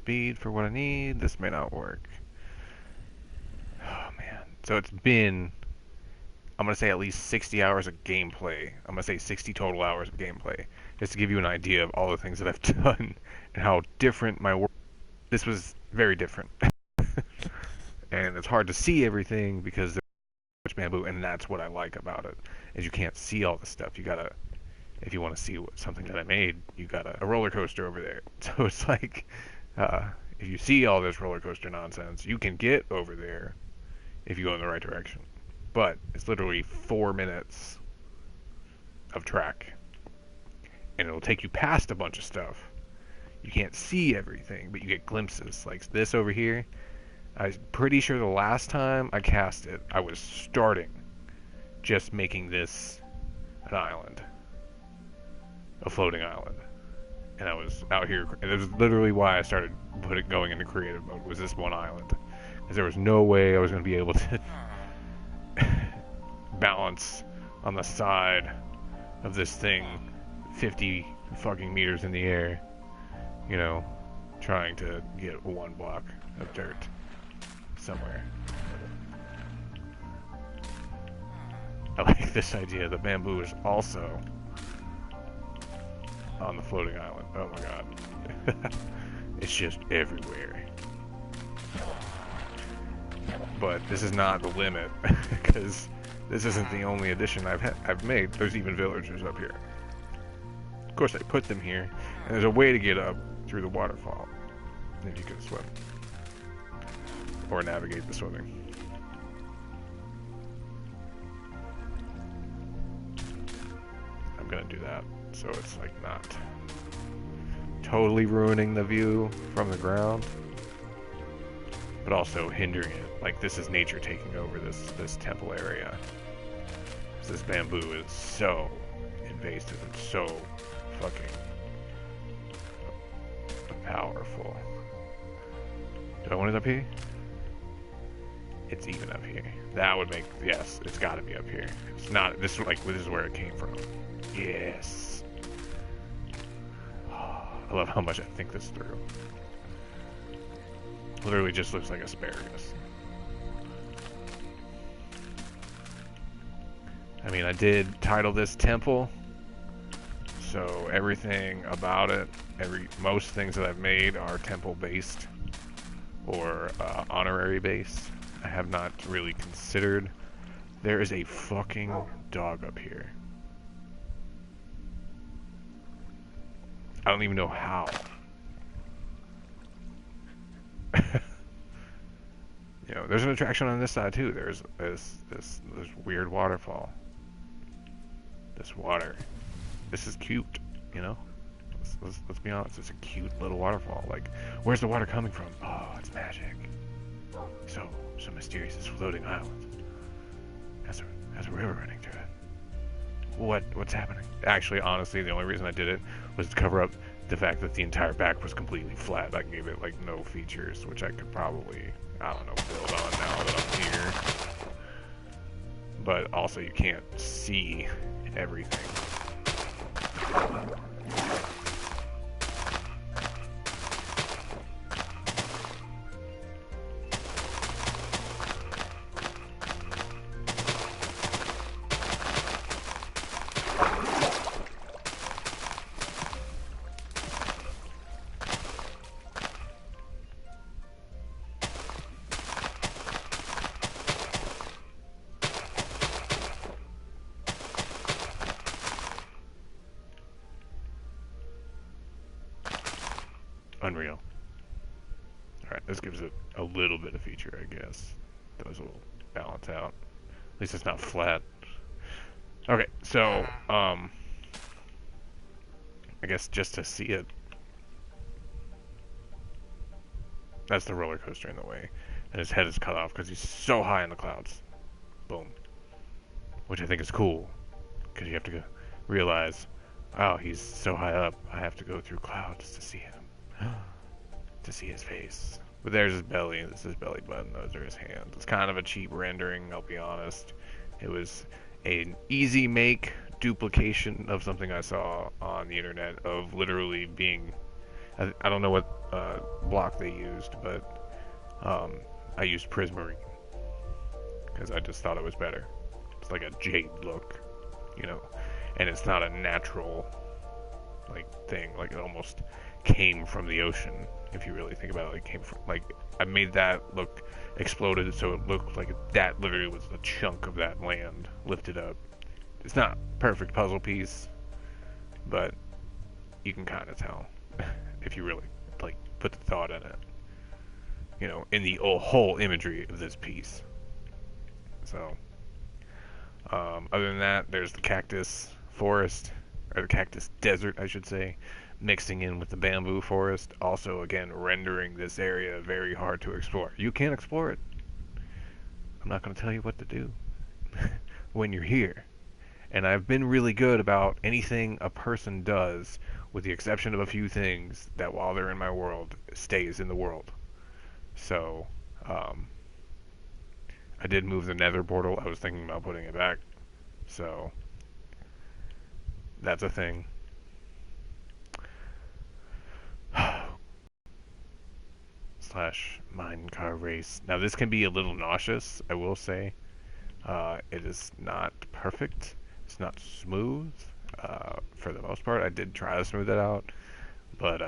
speed for what I need. This may not work. Oh man. So it's been, I'm gonna say at least 60 hours of gameplay. I'm gonna say 60 total hours of gameplay, just to give you an idea of all the things that I've done and how different my work. This was very different, and it's hard to see everything because there's so much bamboo, and that's what I like about it, is you can't see all the stuff. You gotta, if you want to see something that I made, you got a roller coaster over there. So it's like, if you see all this roller coaster nonsense, you can get over there if you go in the right direction. But it's literally 4 minutes of track, and it'll take you past a bunch of stuff. You can't see everything, but you get glimpses. Like this over here, I'm pretty sure the last time I cast it, I was starting just making this an island, a floating island. And I was out here, and it was literally why I started going into creative mode, was this one island. Because there was no way I was going to be able to balance on the side of this thing 50 fucking meters in the air, you know, trying to get one block of dirt somewhere. I like this idea. The bamboo is also on the floating island. Oh my god. It's just everywhere. But this is not the limit, because this isn't the only addition I've made. There's even villagers up here. Of course, I put them here, and there's a way to get up through the waterfall, if you can swim, or navigate the swimming. I'm gonna do that, so it's like not totally ruining the view from the ground, but also hindering it. Like, this is nature taking over this temple area. This bamboo is so invasive and so fucking powerful. Do I want it up here? It's even up here. That would make, yes, it's got to be up here. It's not, this is where it came from. Yes. Oh, I love how much I think this through. Literally just looks like asparagus. I mean, I did title this Temple, so everything about it, most things that I've made are temple based or honorary based. I have not really considered. There is a fucking dog up here. I don't even know how. You know, there's an attraction on this side too. There's this weird waterfall. This water. This is cute, you know? Let's be honest, it's a cute little waterfall. Like, where's the water coming from? Oh, it's magic. So mysterious, this floating island. Has a river running through it. What's happening? Actually, honestly, the only reason I did it was to cover up the fact that the entire back was completely flat. I gave it, like, no features, which I could probably, I don't know, build on now that I'm here. But also, you can't see everything. Unreal. Alright, this gives it a little bit of feature, I guess. Those will balance out. At least it's not flat. Okay, so, I guess just to see it. That's the roller coaster in the way. And his head is cut off because he's so high in the clouds. Boom. Which I think is cool. Because you have to realize, oh, he's so high up, I have to go through clouds to see him. To see his face. But there's his belly, this is his belly button, those are his hands. It's kind of a cheap rendering, I'll be honest. It was an easy make duplication of something I saw on the internet of literally being I don't know what block they used, but I used Prismarine because I just thought it was better. It's like a jade look, you know, and it's not a natural like thing. Like it almost came from the ocean. If you really think about it, it came from like I made that look exploded, so it looked like that literally was a chunk of that land lifted up. It's not a perfect puzzle piece, but you can kind of tell if you really like put the thought in it. You know, in the whole imagery of this piece. So, other than that, there's the cactus forest, or the cactus desert, I should say, mixing in with the bamboo forest. Also, again, rendering this area very hard to explore. You can explore it. I'm not going to tell you what to do when you're here. And I've been really good about anything a person does, with the exception of a few things, that while they're in my world, stays in the world. So, I did move the nether portal. I was thinking about putting it back. So, that's a thing. Slash minecart race. Now, this can be a little nauseous, I will say. It is not perfect. It's not smooth. For the most part, I did try to smooth it out. But,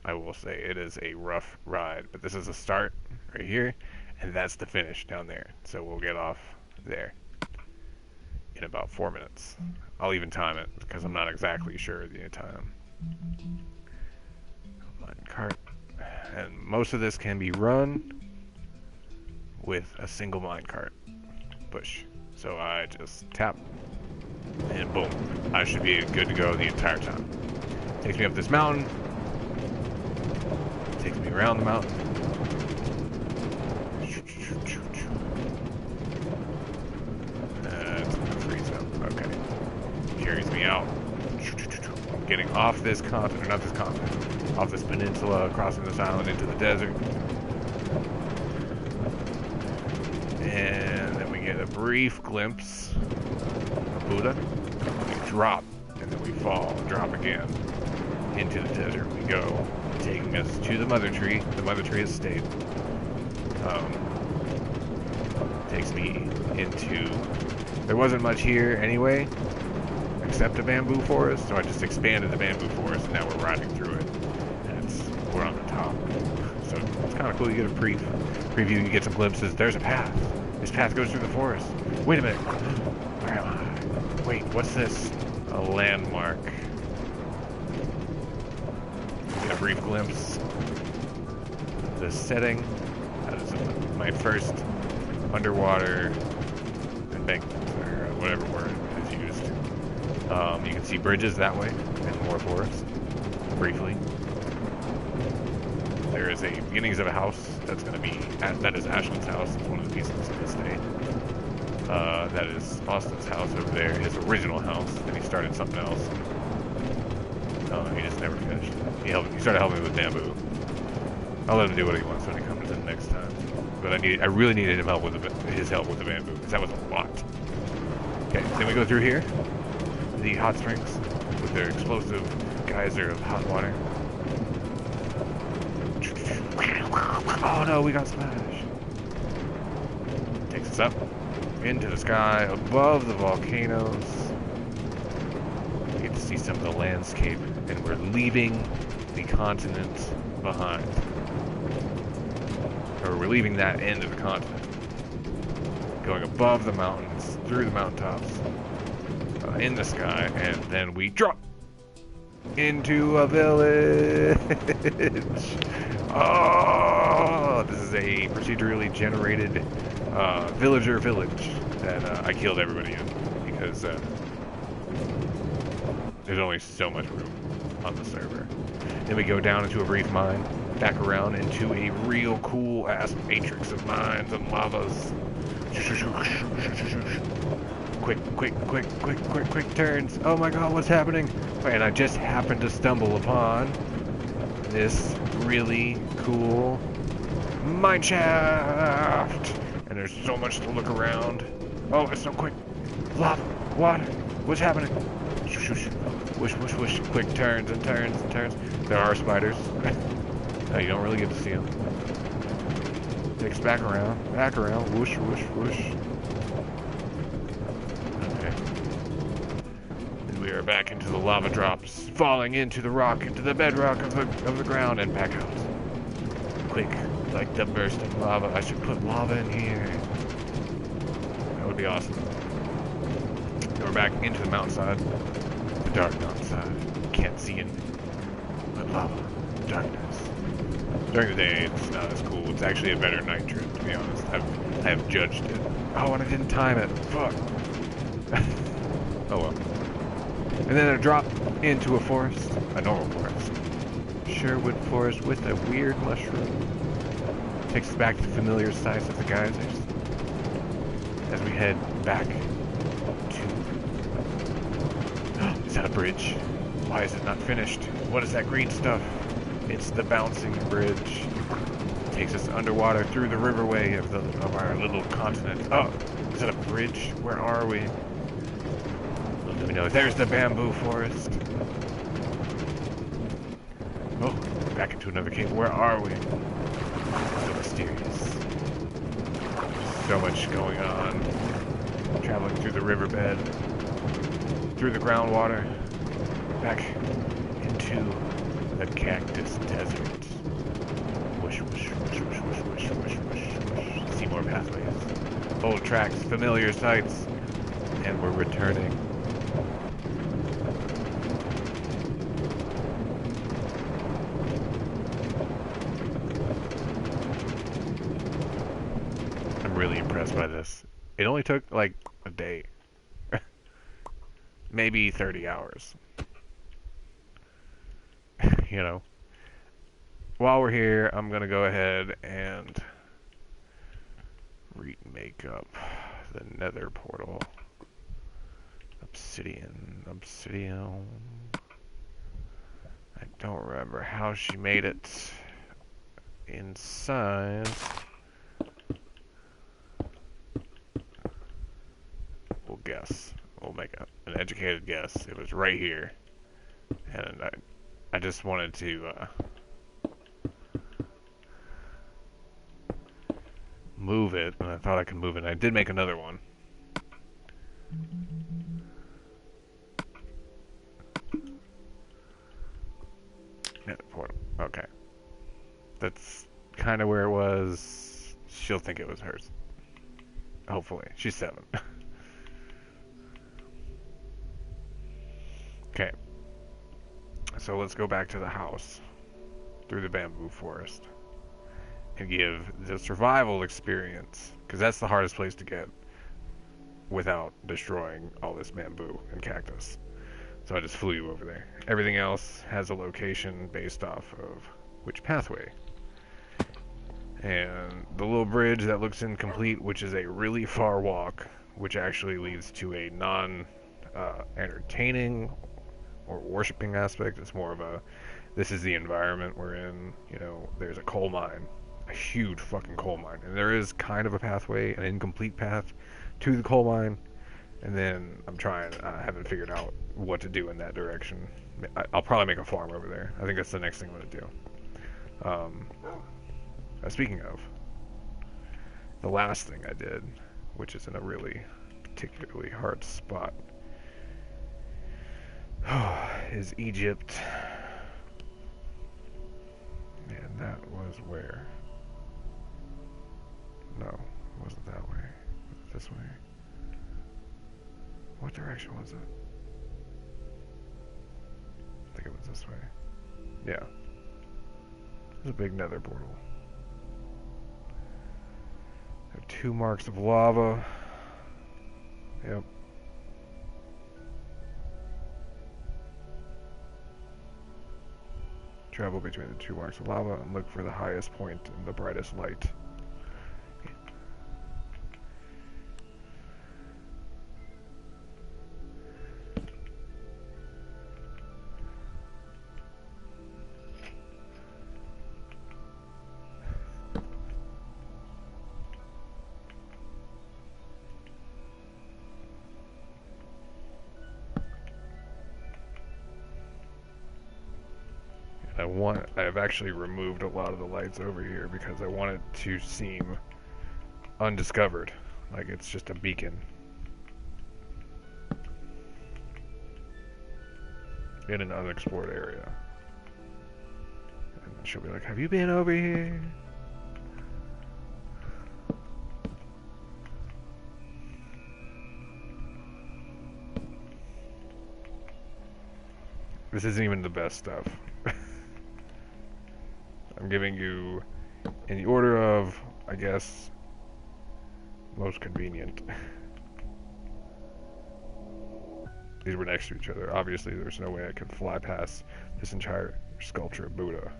I will say it is a rough ride. But this is a start right here. And that's the finish down there. So we'll get off there in about 4 minutes. I'll even time it because I'm not exactly sure the time. Minecart. And most of this can be run with a single minecart push. So I just tap and boom. I should be good to go the entire time. Takes me up this mountain. Takes me around the mountain. It's gonna freeze up. Okay. Carries me out. I'm getting off this continent, or not this continent, off this peninsula, crossing this island into the desert. And then we get a brief glimpse of Buddha. We drop, and then we fall, drop again into the desert. We go, taking us to the mother tree. The mother tree has stayed. Takes me into... There wasn't much here anyway, except a bamboo forest, so I just expanded the bamboo forest, and now we're riding through it. And we're on the top. So it's kind of cool. You get a preview, you get some glimpses. There's a path. This path goes through the forest. Wait a minute. Where am I? Wait, what's this? A landmark. Get a brief glimpse of the setting. That is my first underwater embankment, or whatever word is used. You can see bridges that way, and more forest, briefly. There is a beginnings of a house that's going to be, that is Ashland's house. It's one of the pieces of the state. That is Austin's house over there, his original house, and he started something else. He just never finished. He started helping me with bamboo. I'll let him do what he wants when he comes in next time. But I really needed his help with the bamboo, because that was a lot. Okay, then we go through here. The hot springs with their explosive geyser of hot water. Oh no, we got splashed. Takes us up into the sky above the volcanoes. We get to see some of the landscape, and we're leaving the continent behind. Or we're leaving that end of the continent. Going above the mountains, through the mountaintops, in the sky, and then we drop into a village. Oh, this is a procedurally generated villager village that I killed everybody in because there's only so much room on the server. Then we go down into a brief mine, back around into a real cool ass matrix of mines and lavas. Quick turns. Oh my god, what's happening? And I just happened to stumble upon this really cool mine shaft. And there's so much to look around. Oh, it's so quick. Lava, water, what's happening? Whoosh, whoosh, whoosh. Quick turns and turns and turns. There are spiders. You don't really get to see them. Takes back around. Whoosh, whoosh, whoosh. Okay. And we are back into the lava drops, falling into the rock, into the bedrock of the ground, and back out. Quick, like the burst of lava. I should put lava in here. That would be awesome. And we're back into the mountainside. The dark mountainside. Can't see anything but lava. Darkness. During the day, it's not as cool. It's actually a better night trip, to be honest. I have judged it. Oh, and I didn't time it. Fuck. Oh well. And then a drop into a forest. A normal forest. Sherwood forest with a weird mushroom. Takes us back to the familiar sights of the geysers. As we head back to... Is that a bridge? Why is it not finished? What is that green stuff? It's the bouncing bridge. It takes us underwater through the riverway of our little continent. Oh, is that a bridge? Where are we? Let me know. There's the bamboo forest. Oh, back into another cave. Where are we? So mysterious. So much going on. Traveling through the riverbed, through the groundwater, back into the cactus desert. Whoosh, whoosh, whoosh, whoosh, whoosh, whoosh, whoosh, whoosh, whoosh. See more pathways. Old tracks, familiar sights, and we're returning. I'm really impressed by this. It only took like a day. Maybe 30 hours. You know. While we're here, I'm going to go ahead and remake up the nether portal. Obsidian. I don't remember how she made it in size. We'll guess. We'll make an educated guess. It was right here. And I just wanted to move it, and I thought I could move it. And I did make another one. Nether portal. Okay. That's kind of where it was. She'll think it was hers. Hopefully. She's 7. Okay. So let's go back to the house through the bamboo forest and give the survival experience, because that's the hardest place to get without destroying all this bamboo and cactus. So I just flew you over there. Everything else has a location based off of which pathway. And the little bridge that looks incomplete, which is a really far walk, which actually leads to a non-entertaining or worshipping aspect. It's more of a, this is the environment we're in. You know, there's a coal mine, a huge fucking coal mine, and there is kind of a pathway, an incomplete path to the coal mine. And then I haven't figured out what to do in that direction. I'll probably make a farm over there. I think that's the next thing I'm going to do. Speaking of, the last thing I did, which is in a really particularly hard spot, is Egypt. And that was where? No, it wasn't that way. Was it this way? What direction was it? I think it was this way. Yeah. There's a big nether portal. There are 2 marks of lava. Yep. Travel between the 2 marks of lava and look for the highest point and the brightest light. I've actually removed a lot of the lights over here because I want it to seem undiscovered, like it's just a beacon in an unexplored area. And she'll be like, "Have you been over here?" This isn't even the best stuff. I'm giving you in the order of, I guess, most convenient. These were next to each other. Obviously, there's no way I could fly past this entire sculpture of Buddha.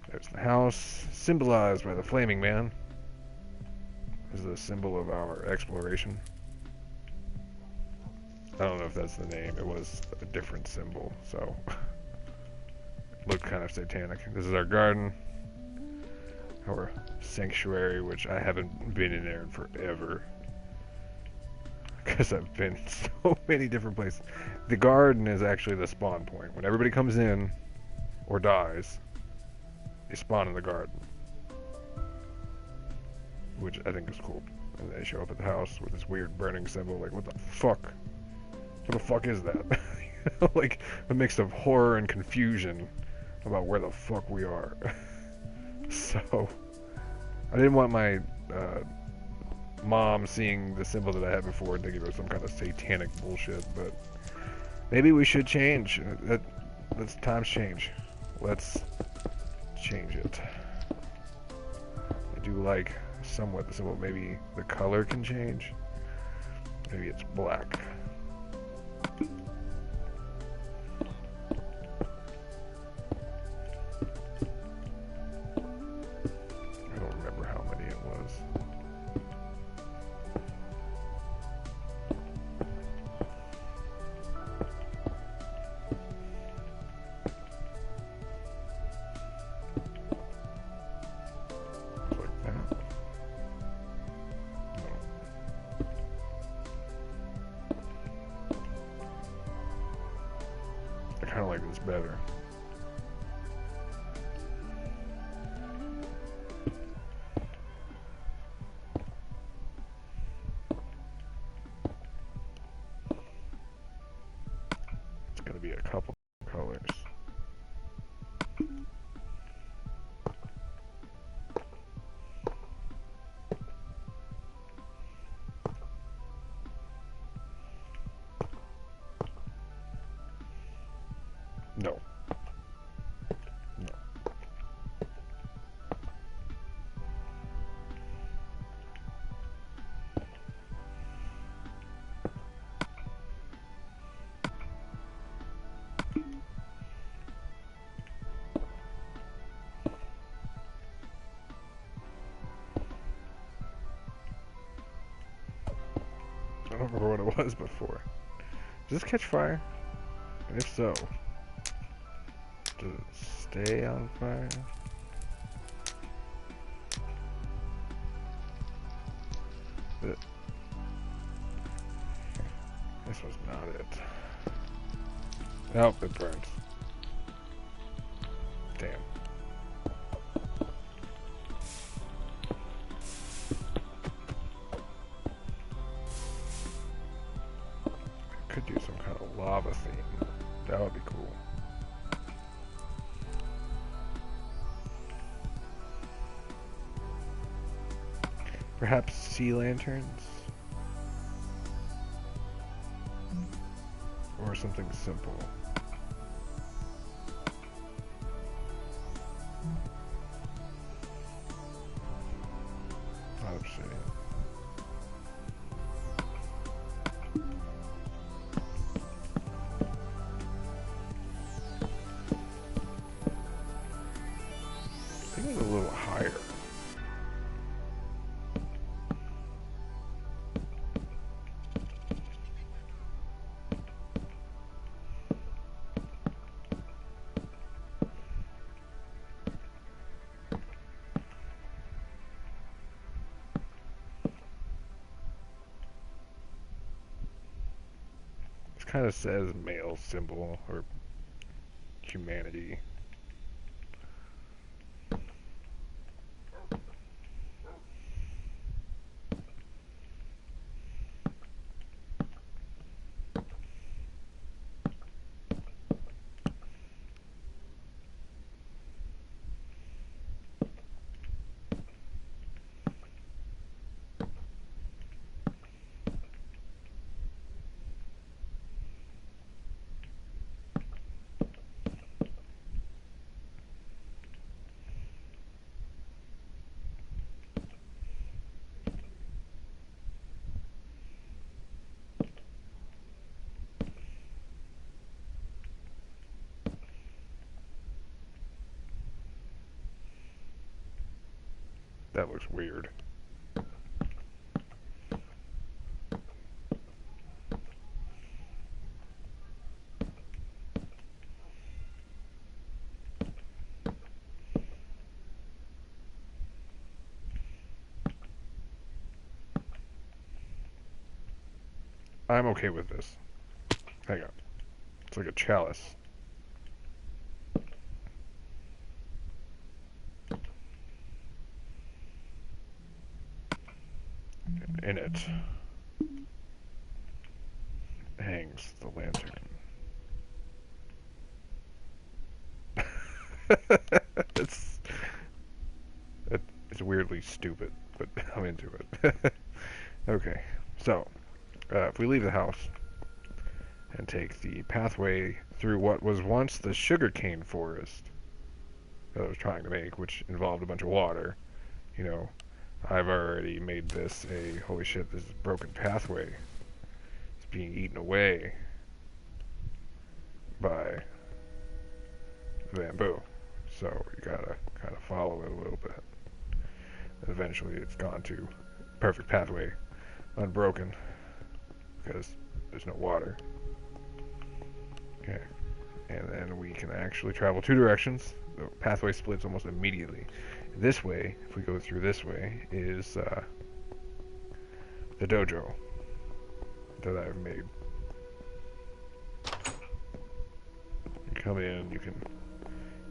There's the house, symbolized by the flaming man. This is a symbol of our exploration. I don't know if that's the name. It was a different symbol, so it looked kind of satanic. This is our garden, our sanctuary, which I haven't been in there in forever because I've been so many different places. The garden is actually the spawn point. When everybody comes in or dies, they spawn in the garden, which I think is cool. And they show up at the house with this weird burning symbol. Like, what the fuck? What the fuck is that? Like a mix of horror and confusion about where the fuck we are. So I didn't want my mom seeing the symbol that I had before and thinking it was some kind of satanic bullshit, but maybe we should change. Let's times change. Let's change it. I do like somewhat the symbol. Maybe the color can change. Maybe it's black. I don't remember how many it was. Like that. No. I kind of like this better. It's going to be a couple colors. No. No. I don't remember what it was before. Does this catch fire? And if so, does it stay on fire? But this was not it. Nope, it burns. Damn. Could do some kind of lava theme. That would be cool. Perhaps sea lanterns? Or something simple. Let's see. I think it's a little higher. kind of says male symbol or humanity. That looks weird. I'm okay with this. Hang on. It's like a chalice. In it hangs the lantern. it's it's weirdly stupid, but I'm into it. Okay, so if we leave the house and take the pathway through what was once the sugarcane forest that I was trying to make, which involved a bunch of water, you know, I've already made this a, holy shit, this is a broken pathway. It's being eaten away by bamboo. So you gotta kind of follow it a little bit. And eventually it's gone to perfect pathway, unbroken, because there's no water. Okay. And then we can actually travel two directions. The pathway splits almost immediately. This way, if we go through this way, is the dojo that I've made. You come in, you can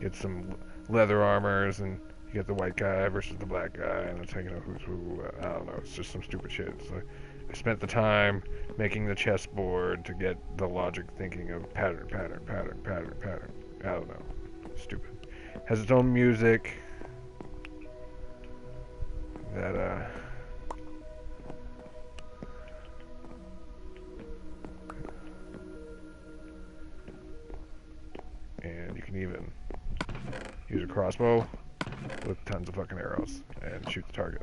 get some leather armors, and you get the white guy versus the black guy, and it's hanging out who's who. I don't know, it's just some stupid shit. So I spent the time making the chessboard to get the logic thinking of pattern, pattern, pattern, pattern, pattern. I don't know. Stupid. Has its own music that and you can even use a crossbow with tons of fucking arrows and shoot the target.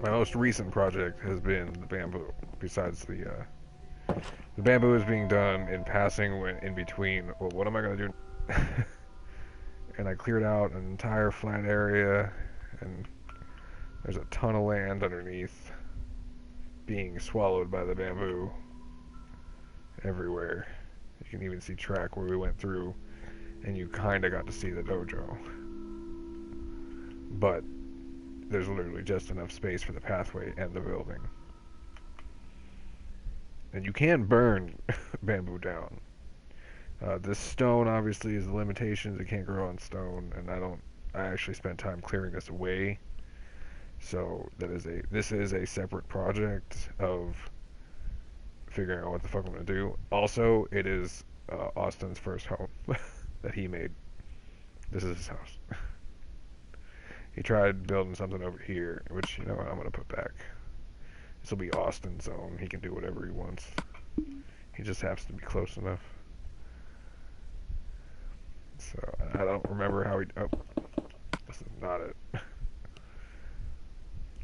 My most recent project has been the bamboo. Besides the bamboo is being done in passing when in between. Well, what am I gonna do? And I cleared out an entire flat area, and there's a ton of land underneath being swallowed by the bamboo everywhere. You can even see track where we went through, and you kinda got to see the dojo. But there's literally just enough space for the pathway and the building. And you can burn bamboo down. This stone obviously is the limitations. It can't grow on stone, and I actually spent time clearing this away. So this is a separate project of figuring out what the fuck I'm gonna do. Also, it is Austin's first home that he made. This is his house. He tried building something over here, which, you know, I'm gonna put back. This will be Austin's zone. He can do whatever he wants. He just happens to be close enough. So, I don't remember how he... Oh, this is not it.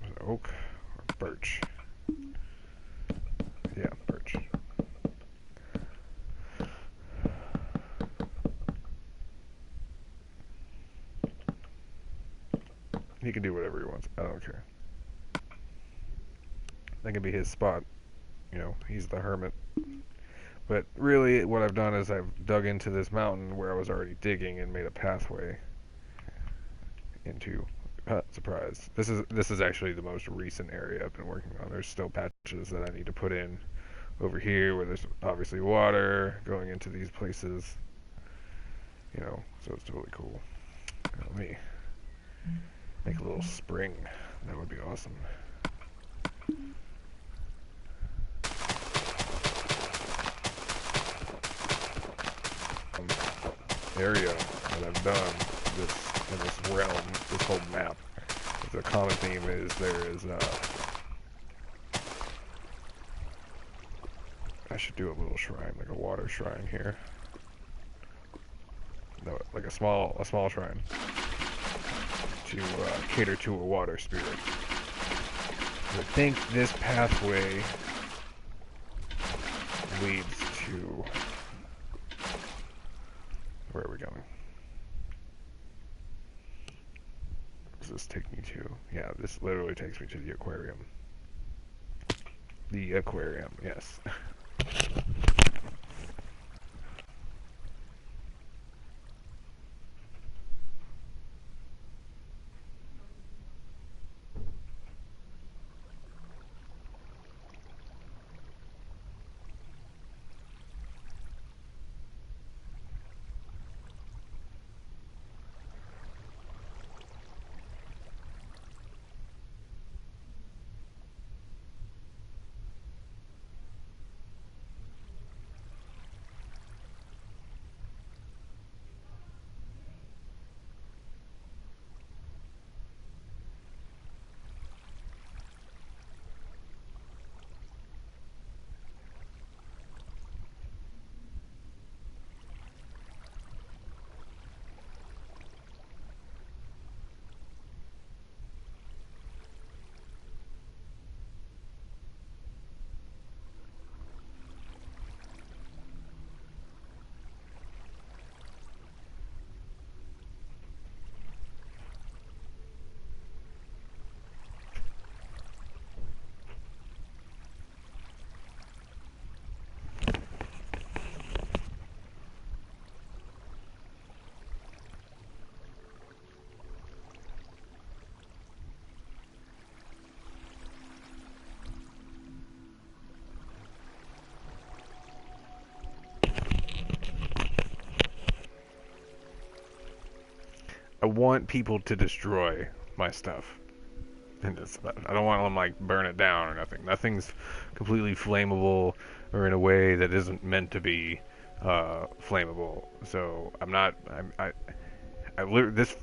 Was it oak or birch? Yeah, birch. He can do whatever he wants. I don't care. That can be his spot. You know, he's the hermit. But really, what I've done is I've dug into this mountain where I was already digging and made a pathway into surprised. This is actually the most recent area I've been working on. There's still patches that I need to put in over here where there's obviously water going into these places. You know, so it's totally cool. Let me make a little spring. That would be awesome. Area that I've done in this realm, this whole map. The common theme is there is I should do a little shrine, like a water shrine here. No, like a small shrine to cater to a water spirit. I think this pathway leads to... Where are we going? What does this take me to? Yeah, this literally takes me to the aquarium. The aquarium, yes. I want people to destroy my stuff. And I don't want them like burn it down or nothing. Nothing's completely flammable or in a way that isn't meant to be flammable. So I'm not. I literally this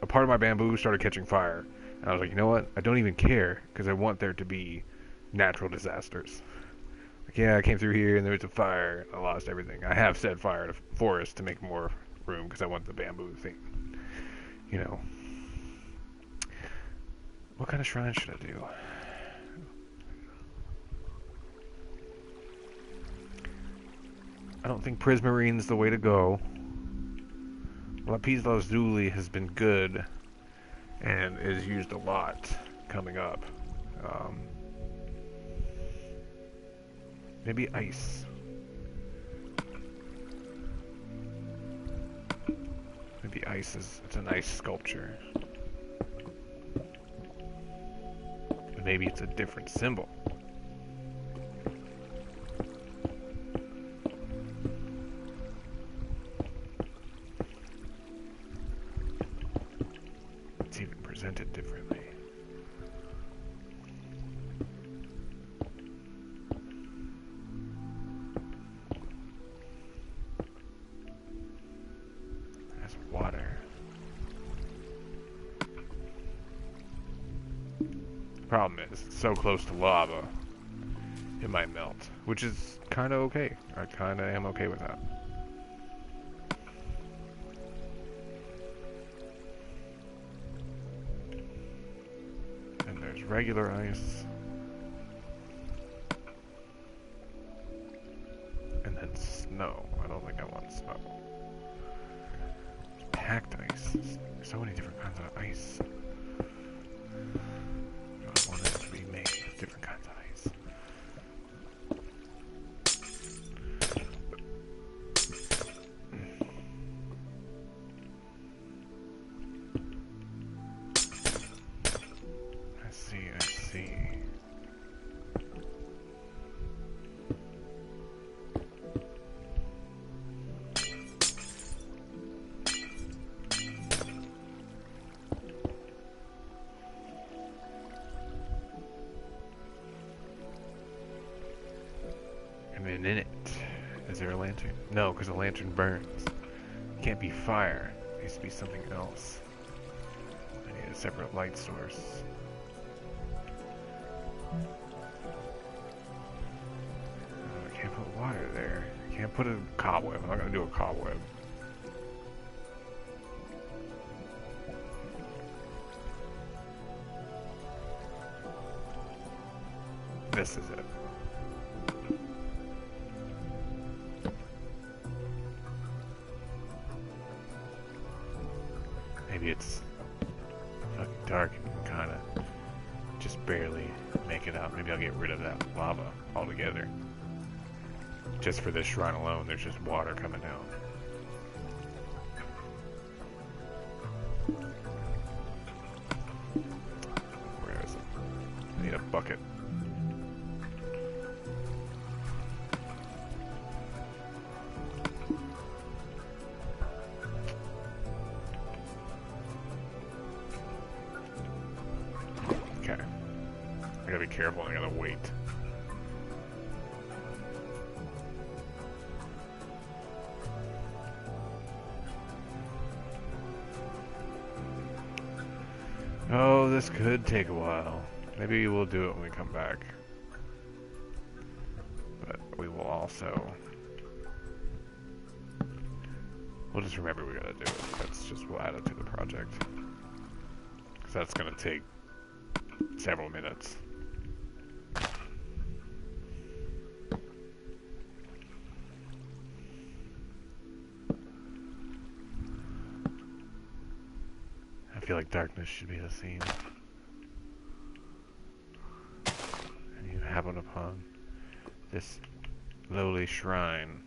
a part of my bamboo started catching fire, and I was like, you know what? I don't even care because I want there to be natural disasters. Like, yeah, I came through here and there was a fire. I lost everything. I have set fire to forest to make more room because I want the bamboo thing. You know. What kind of shrine should I do? I don't think Prismarine's the way to go. Lapis Lazuli has been good and is used a lot coming up. Maybe ice. Maybe ice it's a nice sculpture. Maybe it's a different symbol. It's even presented differently. There's water. Problem is, it's so close to lava, it might melt, which is kind of okay. I kind of am okay with that. And there's regular ice. And then snow. I don't think I want snow. Packed ice. There's so many different kinds of ice. Different kinds of ice. lantern? No, because the lantern burns. It can't be fire. It needs to be something else. I need a separate light source. I can't put water there. I can't put a cobweb. I'm not going to do a cobweb. This is it. Maybe it's fucking dark and you can kind of just barely make it out. Maybe I'll get rid of that lava altogether. Just for this shrine alone, there's just water coming down. Where is it? I need a bucket. Okay. I gotta be careful, I gotta wait. Oh, this could take a while. Maybe we'll do it when we come back. But we will also... We'll just remember we gotta do it. That's just, we'll add it to the project. Because that's gonna take several minutes. I feel like darkness should be the theme. And you happen upon this lowly shrine.